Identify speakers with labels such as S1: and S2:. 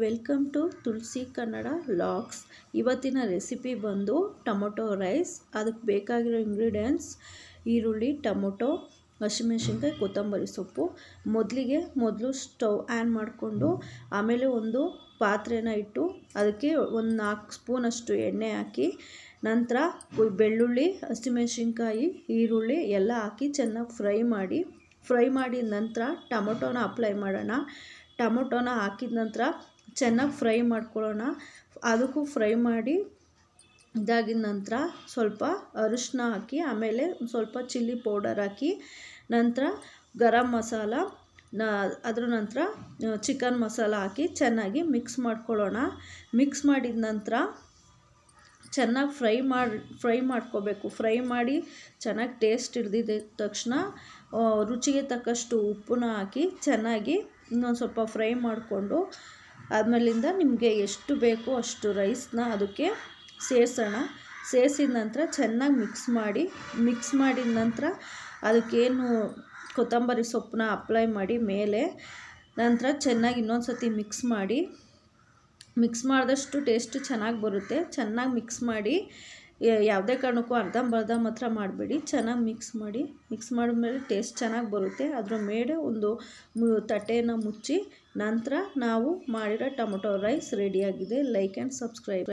S1: Welcome to Tulasi Kannada logs. ಇವತ್ತಿನ recipe ಬಂದು tomato rice. ಅದಕ್ಕೆ ಬೇಕಾಗಿರೋ ಇಂಗ್ರೀಡಿಯೆಂಟ್ಸ್ ಈರುಳ್ಳಿ, ಟೊಮೊಟೊ, ಹಸಿಮೆಣಸಿನ್ಕಾಯಿ, ಕೊತ್ತಂಬರಿ ಸೊಪ್ಪು. ಮೊದಲು ಸ್ಟವ್ ಆನ್ ಮಾಡಿಕೊಂಡು ಆಮೇಲೆ ಒಂದು ಪಾತ್ರೆನ ಇಟ್ಟು ಅದಕ್ಕೆ ಒಂದು 4 ಸ್ಪೂನಷ್ಟು ಎಣ್ಣೆ ಹಾಕಿ ನಂತರ ಬೆಳ್ಳುಳ್ಳಿ, ಹಸಿಮೆಣಸಿನ್ಕಾಯಿ, ಈರುಳ್ಳಿ ಎಲ್ಲ ಹಾಕಿ ಚೆನ್ನಾಗಿ ಫ್ರೈ ಮಾಡಿದ ನಂತರ ಟೊಮೊಟೊನ ಅಪ್ಲೈ ಮಾಡೋಣ. ಟೊಮೊಟೊನ ಹಾಕಿದ ನಂತರ ಚೆನ್ನಾಗಿ ಫ್ರೈ ಮಾಡ್ಕೊಳ್ಳೋಣ. ಅದಕ್ಕೂ ಫ್ರೈ ಮಾಡಿ ಇದಾಗಿದ ನಂತರ ಸ್ವಲ್ಪ ಅರಿಶಿನ ಹಾಕಿ ಆಮೇಲೆ ಸ್ವಲ್ಪ ಚಿಲ್ಲಿ ಪೌಡರ್ ಹಾಕಿ ನಂತರ ಗರಂ ಮಸಾಲ, ಅದರ ನಂತರ ಚಿಕನ್ ಮಸಾಲ ಹಾಕಿ ಚೆನ್ನಾಗಿ ಮಿಕ್ಸ್ ಮಾಡ್ಕೊಳ್ಳೋಣ. ಮಿಕ್ಸ್ ಮಾಡಿದ ನಂತರ ಚೆನ್ನಾಗಿ ಫ್ರೈ ಮಾಡ್ಕೋಬೇಕು. ಫ್ರೈ ಮಾಡಿ ಚೆನ್ನಾಗಿ ಟೇಸ್ಟ್ ಹಿಡ್ದಿದ್ದ ತಕ್ಷಣ ರುಚಿಗೆ ತಕ್ಕಷ್ಟು ಉಪ್ಪನ್ನ ಹಾಕಿ ಚೆನ್ನಾಗಿ ಇನ್ನೊಂದು ಸ್ವಲ್ಪ ಫ್ರೈ ಮಾಡಿಕೊಂಡು ಆದಮೇಲಿಂದ ನಿಮಗೆ ಎಷ್ಟು ಬೇಕೋ ಅಷ್ಟು ರೈಸ್ನ ಅದಕ್ಕೆ ಸೇರಿಸಿದ ನಂತರ ಚೆನ್ನಾಗಿ ಮಿಕ್ಸ್ ಮಾಡಿದ ನಂತರ ಅದಕ್ಕೇನು ಕೊತ್ತಂಬರಿ ಸೊಪ್ಪನ್ನ ಅಪ್ಲೈ ಮಾಡಿ ಮೇಲೆ ನಂತರ ಚೆನ್ನಾಗಿ ಇನ್ನೊಂದು ಸತಿ ಮಿಕ್ಸ್ ಮಾಡಿದಷ್ಟು ಟೇಸ್ಟ್ ಚೆನ್ನಾಗಿ ಬರುತ್ತೆ. ಚೆನ್ನಾಗಿ ಮಿಕ್ಸ್ ಮಾಡಿ ಯಾವುದೇ ಕಾರಣಕ್ಕೂ ಅರ್ಧಂಬರ್ಧ ಮಾತ್ರ ಮಾಡಬೇಡಿ. ಚೆನ್ನಾಗಿ ಮಿಕ್ಸ್ ಮಾಡಿದ್ಮೇಲೆ ಟೇಸ್ಟ್ ಚೆನ್ನಾಗಿ ಬರುತ್ತೆ. ಅದರ ಮೇಲೆ ಒಂದು ತಟ್ಟೆನ ಮುಚ್ಚಿ ನಂತರ ನಾವು ಮಾಡಿರೋ ಟೊಮೊಟೊ ರೈಸ್ ರೆಡಿಯಾಗಿದೆ. Like and subscribe.